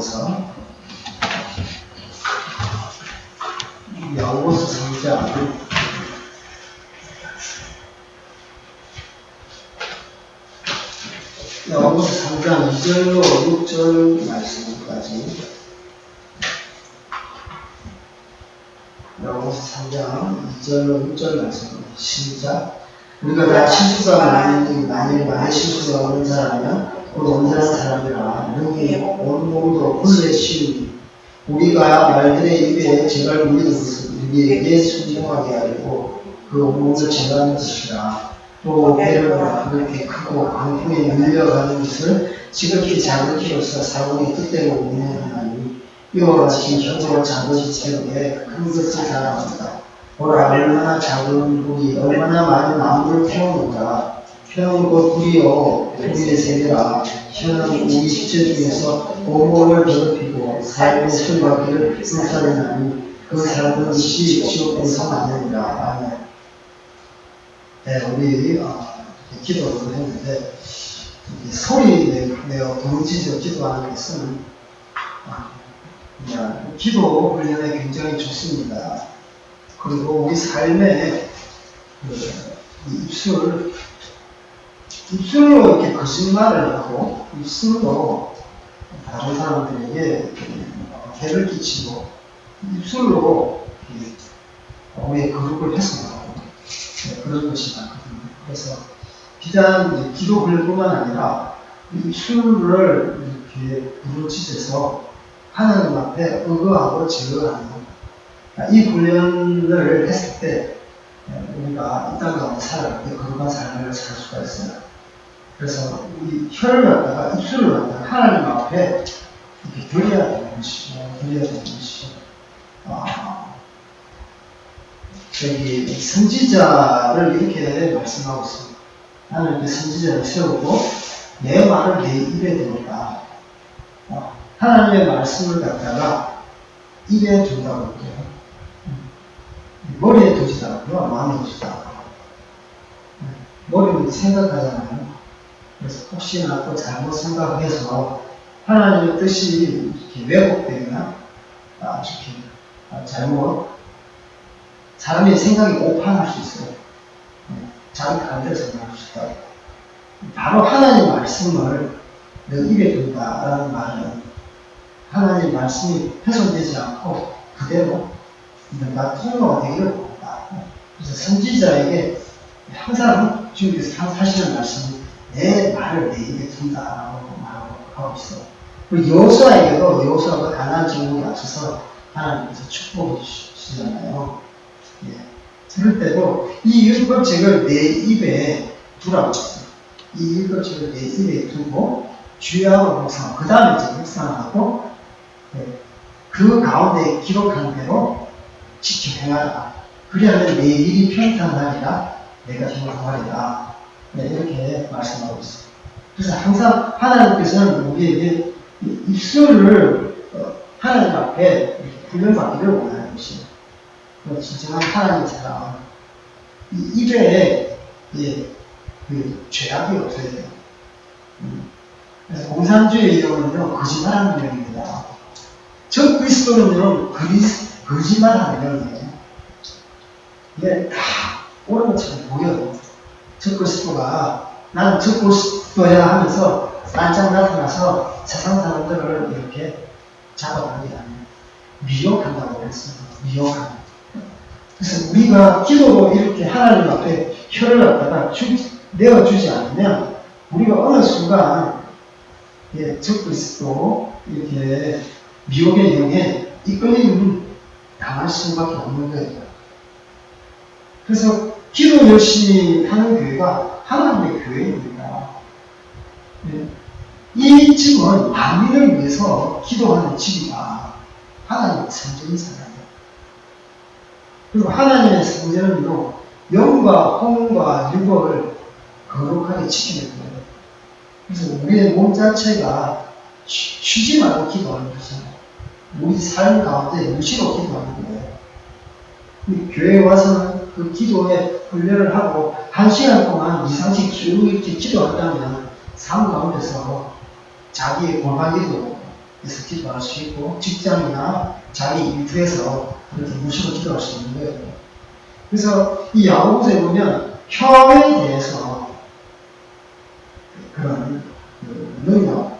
나오고서 야고보서 3장 2절로 6절 말씀까지 야고보서 3장 2절로 6절 말씀 시작. 우리가 다 실수가 많이 실수가 없는 사람이면 곧 온전한 사람이라. 너희 온 몸도 본래 신 우리가 말들의 입에 죄를 물리는 것은 우리에게 순종하게 하려고 그 온몸을 제거하는 것이라. 또 배를 그렇게 크고 강풍에 밀려가는 것을 지극히 작은 키로서 사고의 뜻대로 운행하니 이와 같이 혀도 작은 채우게 큰 것을 자랑한다. 보라, 얼마나 작은 불이 얼마나 많은 나무를 태우는가. 혀는 곧 불이요 불의 세계라. 혀는 우리 식체 중에서 온몸을 더럽히고 삶의 소리하기를 불사르나니 그 사람은 지옥에서 만느니라. 아멘. 네, 우리 기도를 했는데 소리 내어 동지적 기도하는 것은 기도 훈련에 굉장히 좋습니다. 그리고 우리 삶에 입술로 이렇게 거짓말을 하고 입술로 다른 사람들에게 해를 끼치고 입술로 우리의 거룩을 훼손하고 그런 것이 많거든요. 그래서 비단 기도 훈련뿐만 아니라 입술을 이렇게 부르짖어서 하나님 앞에 의거하고 제거하는 이 훈련을 했을 때 우리가 이 땅 가운데 살아갈 때 거룩한 삶을 살 수가 있어요. 그래서 이 혀를 갖다가 입술을 갖다가 하나님 앞에 이렇게 드려야 되는 것이죠. 여기 선지자를 이렇게 말씀하고 있습니다. 나는 이렇게 선지자를 세우고 내 말을 내 입에 두었다. 하나님의 말씀을 갖다가 입에 둔다고 할게요. 머리에 두지도 않고요, 마음에 두지도 않고. 머리는 생각하잖아요. 그래서 혹시나 또 잘못 생각해서 하나님의 뜻이 이렇게 왜곡되거나 이렇게 잘못 사람의 생각이 오판할 수 있어요. 자기 반대로 생각할 수 있다. 바로 하나님 말씀을 내 입에 둔다라는 말은 하나님 말씀이 훼손되지 않고 그대로 내가 통로가 되기를 원한다. 그래서 선지자에게 항상 주님께서 하시는 말씀이 내 말을 내 입에 둔다라고 말하고 있어요. 그리고 여호수아에게도 여호수아가 가나안 정복에 앞서서 하나님께서 축복해 주시잖아요. 그럴 때도 이 율법책을 내 입에 두라고 했어요. 이 율법책을 내 입에 두고 주야로 묵상, 그 다음에 이제 묵상하고 그 가운데 기록한 대로 지켜 행하라. 그리하면 내 일이 평탄하리라. 내가 행하리라. 이렇게 말씀하고 있어요. 그래서 항상 하나님께서는 우리에게 입술을 하나님 앞에 훈련받기를 원하는 것이에요. 진정한 하나님의 사랑은 이 입에 그 죄악이 없어야 돼요. 그래서 공산주의 이론은요, 거짓말하는 이론입니다. 저 그리스도는요, 거짓말하는 이론이에요. 이게 다 옳은 것처럼 보여요. 저 그리스도가 나는 저 그리스도야 하면서 딴짝 나타나서 세상 사람들을 이렇게 잡아가게 하는 미혹한다고 그랬습니다. 미혹하는. 그래서 우리가 기도로 이렇게 하나님 앞에 혀를 갖다가 내어주지 않으면 우리가 어느 순간 저 그리스도 이렇게 미혹의 영에 이끌림 당할 수밖에 없는 거예요. 그래서 기도 열심히 하는 교회가 하나님의 교회입니다. 이 집은 만민을 위해서 기도하는 집이다. 하나님의 성전이잖아요. 그리고 하나님의 성전은요, 영과 혼과 육을 거룩하게 지키는 거예요. 그래서 우리의 몸 자체가 쉬지 말고 기도하는 것이잖아요. 우리 삶 가운데 무시로 기도하는 거예요. 교회에 와서는 그 기도에 훈련을 하고 1시간 동안 이상씩 쭉 이렇게 기도한다면 삶 가운데서 자기의 골방기도 기도할 수 있고, 직장이나 자기 일터에서 그렇게 무시로 기도할 수 있는 거예요. 그래서 이 야고보서에 보면 혀에 대해서 그런 능력,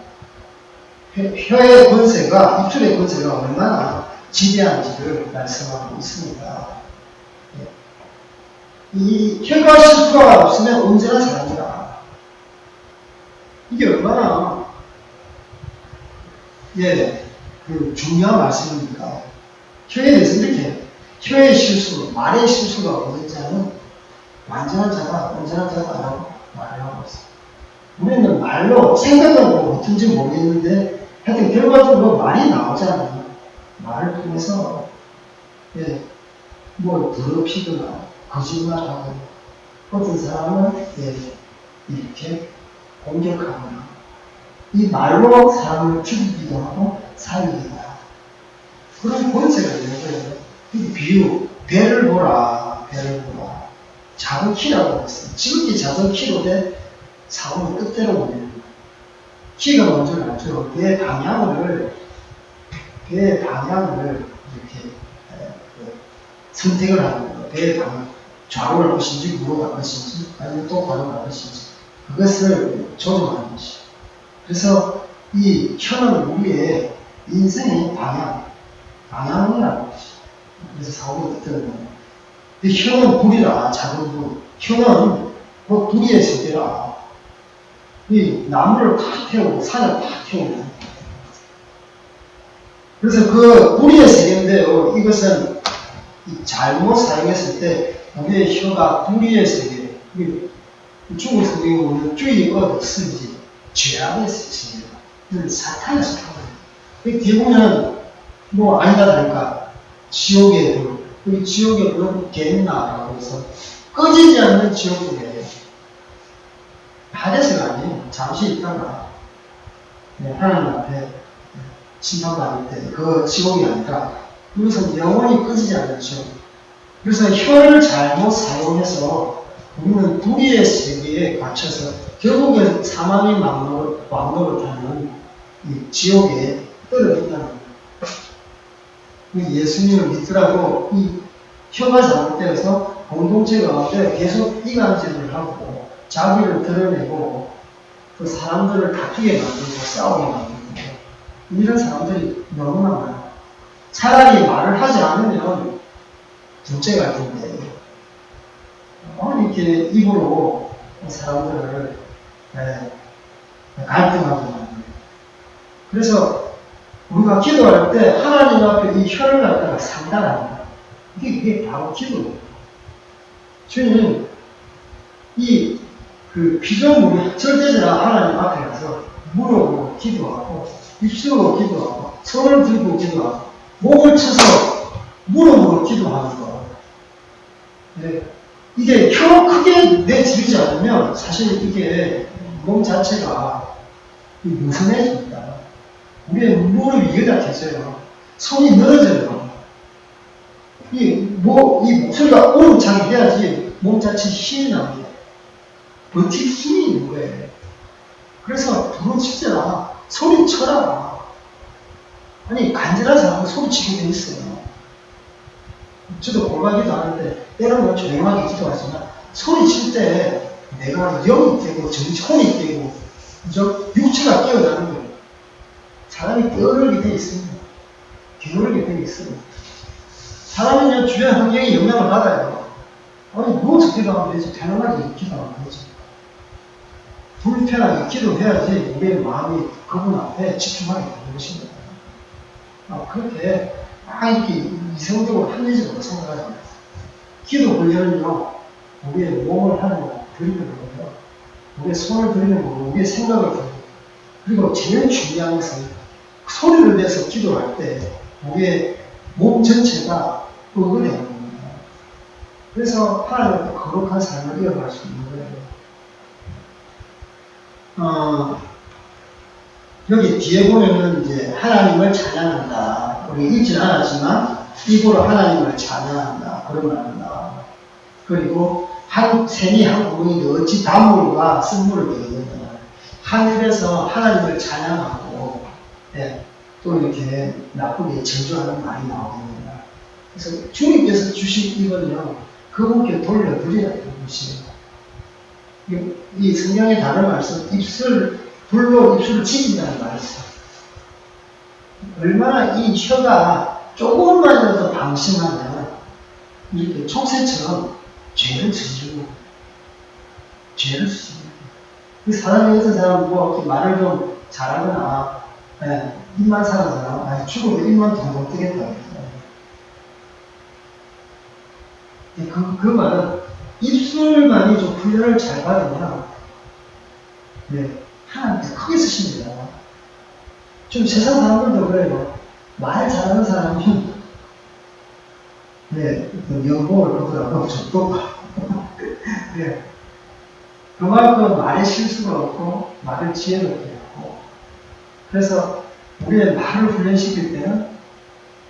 혀의 권세가, 입술의 권세가 얼마나 지대한지를 말씀하고 있습니다. 이 혀가 실수가 없으면 언제나 잘합니다. 이게 얼마나 그 중요한 말씀입니까? 혀에 대해서 이렇게 혀의 실수, 말의 실수가 없는 자는 완전한 자가 온전하다고 말을 하고 있습니다. 우리는 말로 생각은 어떤지 모르겠는데 하여튼 결과적으로 말이 나오잖아요. 말을 통해서 뭘 더럽히거나 거짓말하고 어떤 사람은 이렇게 공격하거나 이 말로 사람을 죽이기도 하고 살리기도 하고 그런 권세가 있는 거예요. 비유, 배를 보라, 배를 보라. 작은 키라고 했어요. 지극히 작은 키로 돼 사고를 끝대로 보내는 거예요. 키가 먼저 나죠. 배의 방향을 이렇게 선택을 하는 거예요. 배의 방향. 좌로 갈 것인지, 우로 갈 것인지, 아니면 똑바로 갈 것인지. 그것을 조정하는 것이죠. 그래서 이 혀는 우리의 인생의 방향이라는 것이죠. 그래서 사고를 끝대로 보내는 거예요. 혀는 불이라, 작은 불. 혀는 곧 불의의 세계라. 이 나무를 팍 태우고 산을 팍 태우고 그래서 그 불의의 세계인데요. 이것은 잘못 사용했을 때 우리의 혀가 불의의 세계, 중국 성경에 보면 죄의 얻었으지 죄악의 세계입니다. 이건 사탄의 세계입니다. 뒤에 보면 뭐 아니다 다를까 지옥의 불, 그 지옥의 불은 게hen나라고 해서 꺼지지 않는 지옥불이에요. 하데스가 아니에요. 잠시 있다가 하나님 앞에 심판받을 때 그 지옥이 아니라 그것은 영원히 꺼지지 않는 지옥. 그래서 혀를 잘못 사용해서 우리는 불의의 세계에 갇혀서 결국엔 사망의 왕노를 타는 이 지옥에 떨어진다는 거예요. 예수님을 믿더라도 이 혀가 잘못되어서 공동체 가운데 계속 이간질을 하고 자기를 드러내고 그 사람들을 다투게 만들고 싸우게 만들고 이런 사람들이 너무나 많아요. 차라리 말을 하지 않으면 둘째가 텐데 이렇게 입으로 사람들을 갈등하게 만들고 그래서 우리가 기도할 때 하나님 앞에 이 혀를 갖다가 상달합니다. 이게 바로 기도예요. 주님 그 피조물이 절대자라 하나님 앞에 가서 무릎으로 기도하고 입술로 기도하고 손을 들고 기도하고 목을 쳐서 무릎으로 기도하는 거. 이게 혀 크게 내지르지 않으면 사실 이게 몸 자체가 느슨해집니다. 우리의 무릎이 여닫혀져요. 손이 늘어져요. 이 목소리가 우렁차게 해야지 몸 자체에 힘이 납니다. 버틸 힘이 있는 거예요. 그래서 두번 치잖아. 소리 쳐라. 아니, 간절한 사람은 소리치게 돼 있어요. 저도 골반기도 하는데, 때로는 조용하게 기도하지만, 소리칠 때 내가 영이 되고, 정신이 되고, 육체가 깨어나는 거예요. 사람이 게으르게 돼 있습니다. 게으르게 돼 있어요. 사람은 주변 환경에 영향을 받아요. 아니, 누워서 기도하면 되지. 편안하게 기도하면 되지. 불편하게 기도해야지 우리의 마음이 그분 앞에 집중하게 되는 것입니다. 그렇게 이렇게 이성적으로 합리적으로 생각하지 마세요. 기도 훈련은요, 우리의 몸을 하나님께 드리는 거고요. 우리의 손을 드리는 거고, 우리의 생각을 드리는 거고. 그리고 제일 중요한 것은 소리를 내서 기도할 때 우리의 몸 전체가 뻐근해야 됩니다. 그래서 하나님께 거룩한 삶을 이어갈 수 있는 거예요. 여기 뒤에 보면은 이제 하나님을 찬양한다. 우리 읽지는 않았지만 입으로 하나님을 찬양한다. 그런 말이 나와요. 그리고 샘이 한 구멍이 어찌 단물과 쓴물을 내는다. 하늘에서 하나님을 찬양하고 또 이렇게 나쁘게 저주하는 말이 나옵니다. 그래서 주님께서 주신 이거는요, 그분께 돌려드려야 되는 것이에요. 이 성경의 다른 말씀, 불로 입술을 지진다는 말이 있어요. 얼마나 이 혀가 조금만이라도 방심하면 이렇게 촉새처럼 죄를 저지르고 죄를 지습니다. 그 사람이 어떤 사람은 뭐 이렇게 말을 좀 잘하거나 입만 사는 사람, 죽어도 입만 동동 뜨겠다. 그 말은 입술만이 좀 훈련을 잘 받으면 하나님께서 크게 쓰십니다. 좀 세상 사람들도 그래요. 말 잘하는 사람이 연봉을 보더라도 좀 높아. 그만큼 말에 실수가 없고 말을 지혜롭게 하고, 그래서 우리의 말을 훈련시킬 때는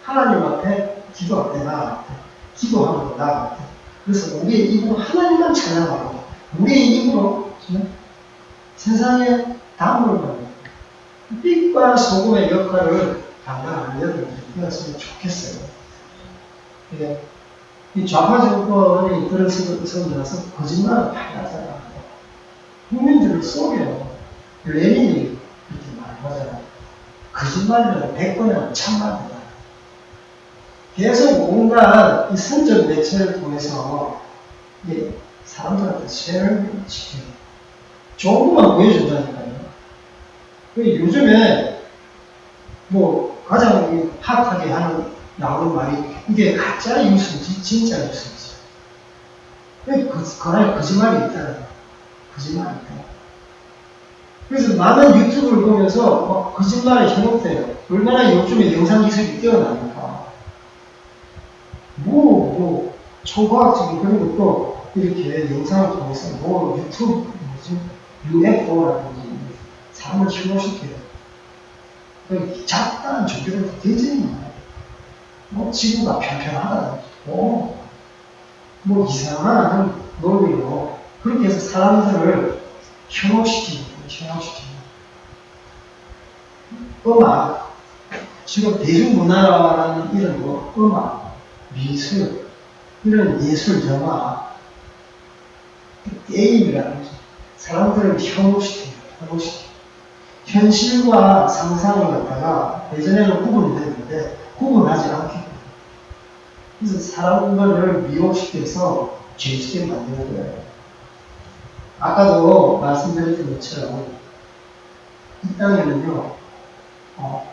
하나님 앞에 기도할 때 나아갈 때, 기도하는 거 나아갈 때, 그래서 우리의 입으로 하나님만 찬양하고 우리의 입으로 세상에 담을 거예요. 빛과 소금의 역할을 감당하는 여러분들이 되었으면 좋겠어요. 이 좌파 정권이 그런 선들어서 거짓말을 많이 하잖아요. 국민들을 속여요. 레닌이 그렇게 말하잖아요. 거짓말이라는 100번이라는 참말이다. 계속 온갖 이 선적 매체를 통해서 사람들한테 세를 시켜요. 좋은 것만 보여준다니까요. 요즘에 뭐 가장 핫하게 나오는 말이 이게 가짜 뉴스인지 진짜 뉴스인지. 그날 거짓말이 있다는 거짓말이 있다. 그래서 많은 유튜브를 보면서 거짓말이 현혹돼요. 얼마나 요즘에 영상 기술이 뛰어나니까. 초과학적인 그런 것도 이렇게 영상을 통해서 유튜브, UFO라든지 사람을 현혹시켜요. 작다는 종교들도 대전이 많아요. 지구가 평평하다든지, 이상한 논리로 그렇게 해서 사람들을 현혹시키는 거예요. 음악, 지금 대중문화라는 이름으로 음악, 미술, 이런 예술, 영화, 게임이라든지 사람들을 현혹시켜요. 현실과 상상을 갖다가 예전에는 구분이 됐는데 구분하지 않게, 그래서 사람들을 미혹시켜서 죄짓게 만드는 거예요. 아까도 말씀드렸던 것처럼 이 땅에는요,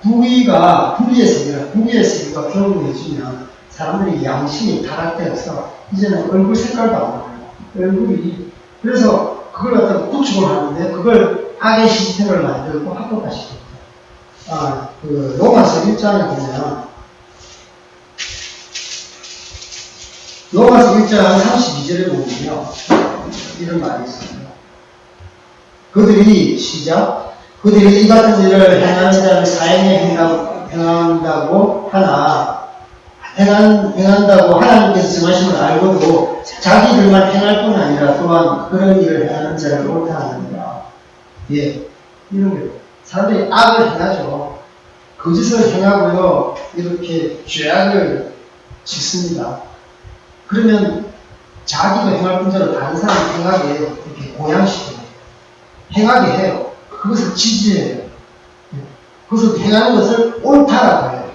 부귀의 세계가 경고해주면 사람들이 양심이 타락되어서 이제는 얼굴 색깔도 안 나와요. 얼굴이. 그래서 그걸 갖다가 구축을 하는데 그걸 악의 시스템을 만들고 합법화시킵니다. 로마서 1장에 보면 로마서 1장 32절에 보면요, 이런 말이 있습니다. 그들이 이 같은 일을 행하는 자를 사형에 행한다고 하나님께서 정하신 걸 알고도 자기들만 행할 뿐 아니라 또한 그런 일을 행하는 자를 옳다 하느니라. 이런 게 사람들이 악을 행하죠. 거짓을 행하고요, 이렇게 죄악을 짓습니다. 그러면 자기도 행할 뿐더러 다른 사람 행하게 이렇게 고양시켜요. 행하게 해요. 그것을 지지해요. 그것을 행하는 것을 옳다라고 해요.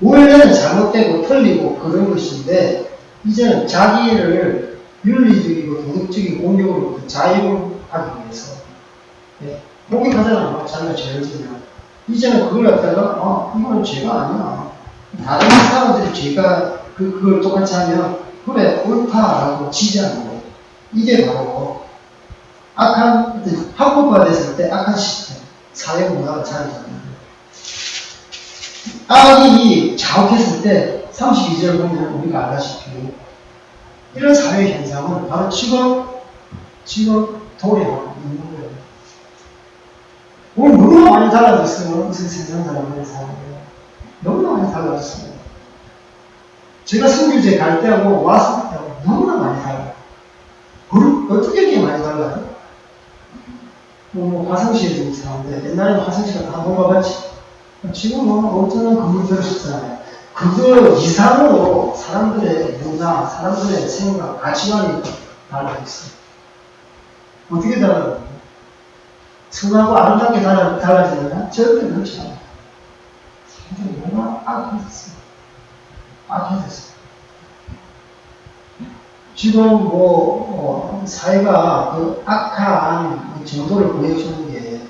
원래는 잘못되고 틀리고 그런 것인데 이제는 자기를 윤리적이고 도덕적인 공격으로부터 자유하기 위해서 목격하잖아요. 자기가 죄를 지면 이제는 그걸 갖다가 이거는 죄가 아니야. 다른 사람들이 죄가 그걸 똑같이 하면 그래 옳다라고 지지하는 거예요. 이게 바로 합법화됐을 때 악한 시스템, 사회 문화가 자리 잡는 거예요. 악이 자욱했을 때 32절 보면 우리가 알다시피 이런 사회 현상은 바로 지금 도래하고 있는 거예요. 오늘 너무나 많이 달라졌어요. 무슨 세상 사람들의 삶이 너무나 많이 달라졌어요. 제가 선교제 갈 때하고 왔을 때하고 너무나 많이 달라요. 어떻게 이렇게 많이 달라요? 화성시에 있는 사람들, 옛날에는 화성시가 다 본 거 같지? 지금은 엄청난 건물들을 짓잖아요. 그거 이상으로 사람들의 문화, 사람들의 생각, 가치관이 달라져 있어요. 어떻게 달라져요? 선하고 아름답게 달라지느냐? 절대 그렇지 않아요. 사람들이 뭔가 악해졌어요. 악해졌어요. 지금 사회가 그 악한 정도를 보여주는 게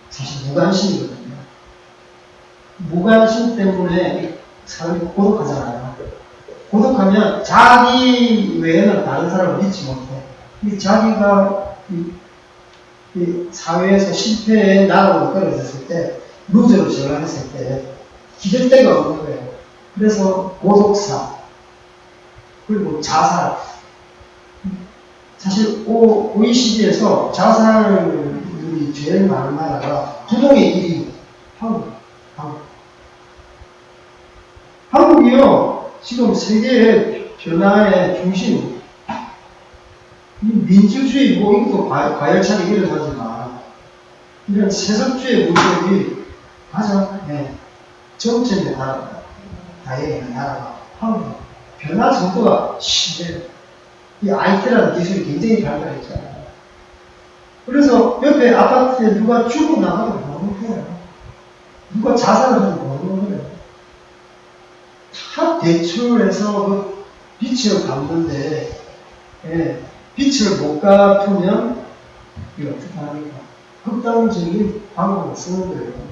사실 무관심이거든요. 무관심 때문에 사람이 고독하잖아요. 고독하면 자기 외에는 다른 사람을 믿지 못해. 자기가 이 사회에서 실패에 나가고 떨어졌을 때, 루저로 전환했을 때, 기댈 데가 없는 거예요. 그래서 고독사, 그리고 자살. 사실 OECD에서 자살률이 제일 많은 나라가 구동의 1위, 한국. 한국이요, 지금 세계의 변화의 중심, 민주주의, 이것도 과열차게 일어나지만, 이런 세속주의 문제들이 가장, 정점에 다해있는 나라가 한국. 변화 정도가 심해요. 이 IT라는 기술이 굉장히 발달했잖아요. 그래서 옆에 아파트에 누가 죽어나가도 모르는 거예요. 누가 자살을 해도 모르는 거예요. 다 대출해서 그 빚을 갚는데, 빚을 못 갚으면, 이거 어떻게 합니까? 극단적인 방법을 쓰는 거예요.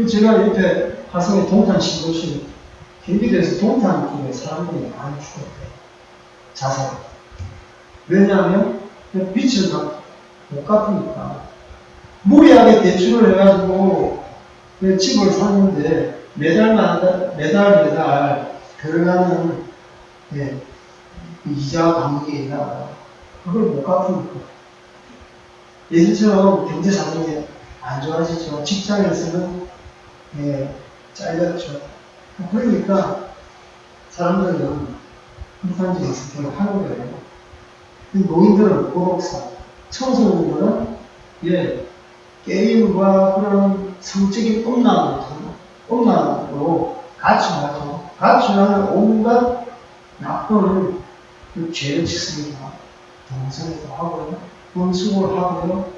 제가 옆에 화성의 동탄 신도시, 경기도에서 동탄 쪽에 사람들이 많이 죽었대요. 자살. 왜냐하면, 빚을 못 갚으니까. 무리하게 대출을 해가지고, 집을 샀는데, 매달 들어가는 이자 감독이 있나 그걸 못 갚으니까. 예전처럼 경제 사정이 안 좋아지죠. 직장에서는 잘렸죠. 그러니까 사람들은 극단적인 선택을 하는 거예요. 노인들은 고독사, 청소년들은 게임과 그런 성적인 음란으로 가출하는 온갖 나쁜 죄를 짓습니다. 동성애도 하고요, 혼수를 하고요.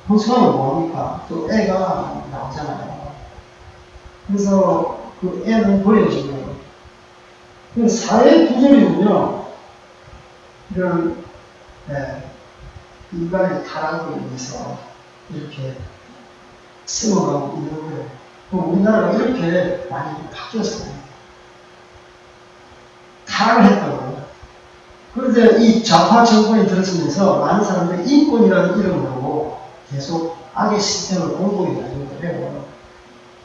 혼수하면 뭐합니까? 또 애가 나오잖아요. 그래서 그 애는 버려진 거예요. 사회 구조리는요, 이런 인간의 타락으로 인해서 이렇게 쓰어가고 있는 거예요. 우리나라가 이렇게 많이 바뀌었어요. 타락을 했다고요. 그런데 이 좌파 정권이 들어서면서 많은 사람들이 인권이라는 이름으로 계속 악의 시스템을 공고히 가지고 해요.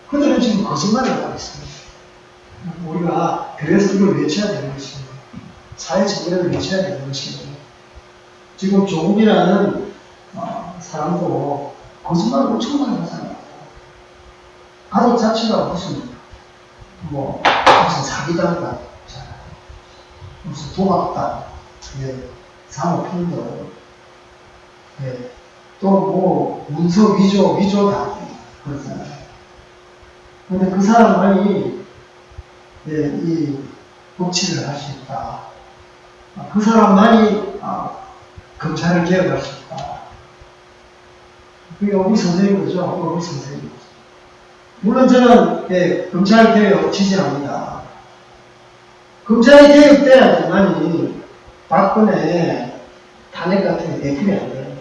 그들은 지금 거짓말을 하고 있습니다. 우리가 그래서 이걸 외쳐야 되는 것입니다. 사회 정의를 외쳐야 되는 것입니다. 지금 조국이라는 사람도 거짓말을 엄청 많이 하잖아요. 가족 자체가 무슨 사기단이다, 무슨 도박다, 산업행동, 또 문서 위조다, 그러잖아요. 근데 그 사람만이 이 법치를 할 수 있다. 그 사람만이 검찰을 개혁할 수 있다. 그게 어디 선생인 거죠? 어디 선생인 거죠? 물론 저는 검찰 개혁 지지합니다. 검찰이 개혁돼야지만이 박근혜 탄핵 같은 게 대필이 안 돼요.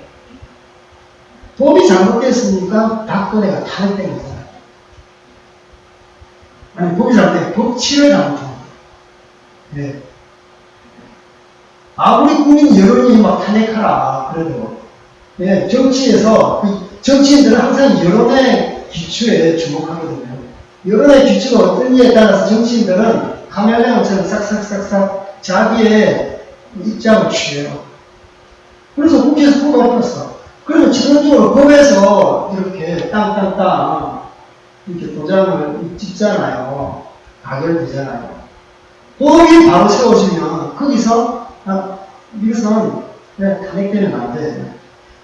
법이 잘못됐으니까 박근혜가 탄핵된 거잖아요. 아니, 법이 잘못된 법치를 잘못한 거예요. 아무리 국민 여론이 막 탄핵하라 그래도 정치에서 정치인들은 항상 여론의 기초에 주목하거든요. 여론의 기초가 어떤지에 따라서 정치인들은 카멜레온처럼 싹싹싹싹 자기의 입장을 취해요. 그래서 국회에서 뽑아버렸어. 그러면 지금적으로 법에서 이렇게 땅땅땅 이렇게 도장을 찍잖아요. 가결되잖아요. 법이 바로 세워지면 거기서 이것은 탄핵되면 안 돼.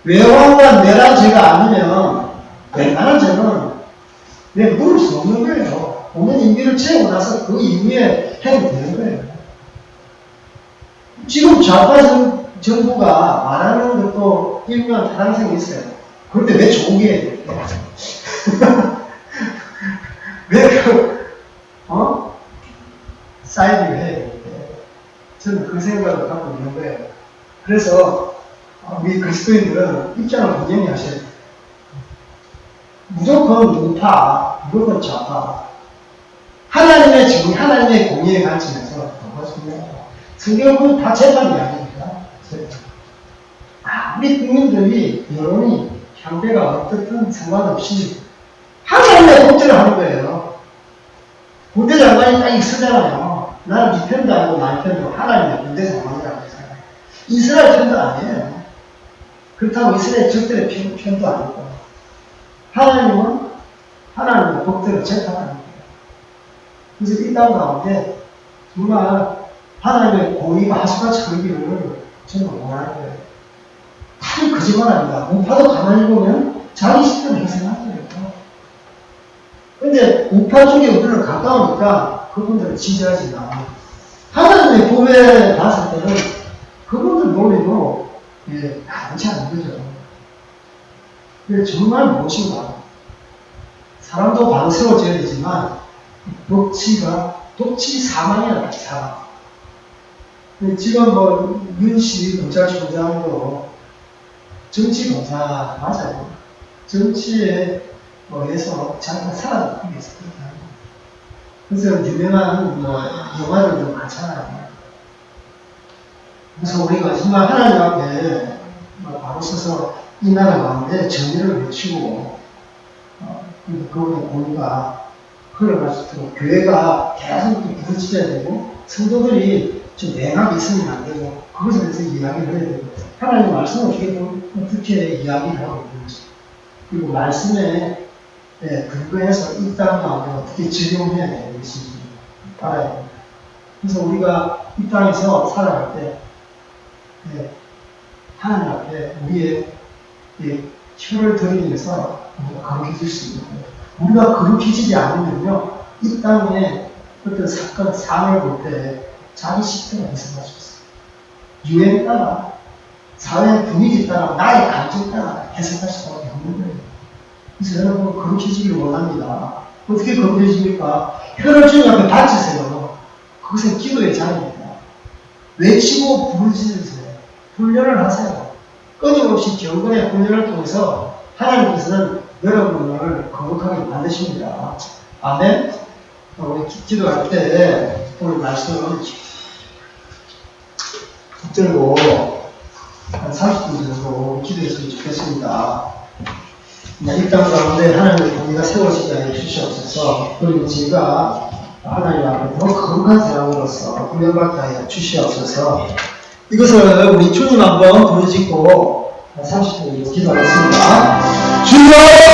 외환과 내란 죄가 아니면 웬만한 죄는 왜 물을 수 없는 거예요. 본연 임기를 채우고 나서 그 이후에 해도 되는 거예요. 지금 좌파 정부가 말하는 것도 일부는 타당성이 있어요. 그런데 왜 좋은 게 해야 될까요? 왜 사이드를 해야 되는데 저는 그 생각을 갖고 있는 거예요. 그래서 우리 그리스도인들은 입장을 분명히 하셔야 돼요. 무조건 우파, 무조건 좌파. 하나님의 정의, 하나님의 공의의 관점에서 보겠습니다. 성경은 다 재판 이야기입니다. 우리 국민들이 여론이 형태가 어떻든 상관없이 하나님의 복제를 하는 거예요. 군대장관이 딱 쓰잖아요. 나는 네 편도 아니고 나의 편도 하나님의 군대장관이라고 했잖아요. 이스라엘 편도 아니에요. 그렇다고 이스라엘 적들의 편도 아니고 하나님은 하나님의 복제를 재판하는 거예요. 그래서 이 땅 가운데 정말 하나님의 공의가 하수같이 흐르기를 저는 원하는 거예요. 다 거짓말합니다. 우파도 가만히 보면 자기 식대로 희생할 거예요. 근데 우파 쪽에 우리는 가까우니까 그분들은 지지하지만 하나님의 법에 봤을 때는 그분들 논리도 많지 않은 거죠. 정말 무엇인가 사람도 방스러워져야 되지만 독치 사망이라는 사망. 지금 윤씨 검찰총장도 정치검사 맞아요. 정치에 의해서 자기가 살아남기 위해서 그렇게 하는 거예요. 그래서 유명한 영화들도 많잖아요. 그래서 우리가 정말 하나님 앞에 바로 서서 이 나라 가운데 정의를 외치고 그분의 공의가 흘러갈 수 있도록 교회가 계속 부르짖어야 되고 성도들이 좀 냉하게 있으면 안 되고 그것에 대해서 이야기를 해야 되고 하나님의 말씀을 어떻게 이야기를 하고 있는지 그리고 말씀에 근거해서 이 땅 가운데 어떻게 적용해야 되는지 알아야 됩니다. 그래서 우리가 이 땅에서 살아갈 때 하나님 앞에 우리의 혀를 들이면서 거룩해질 수 있는 거예요. 우리가 거룩해지지 않으면요 이 땅에 어떤 사건, 상을 볼 때 자기 식대로 해석할 수 있어요. 유행 따라, 사회 분위기 따라, 나의 감정 따라 해석할 수밖에 없는 거예요. 그래서 여러분 거룩해지기를 원합니다. 어떻게 거룩해집니까? 혀를 주님 앞에 바치세요. 그것은 기도의 자리입니다. 외치고 부르짖으세요. 훈련을 하세요. 끊임없이 경건의 훈련을 통해서 하나님께서는 여러분을 거룩하게 만드십니다. 아멘. 우리 기도할 때 오늘 말씀을 붙들고 한 30분 정도 기도했으면 좋겠습니다. 이 땅 가운데 하나님의 공의가 세워지게 하여 주시옵소서. 그리고 제가 하나님 앞에 더 거룩한 사람으로서 훈련받게 하여 주시옵소서. 이것을 우리 주님 한번 부르짖고 30분 기도하겠습니다. 주여!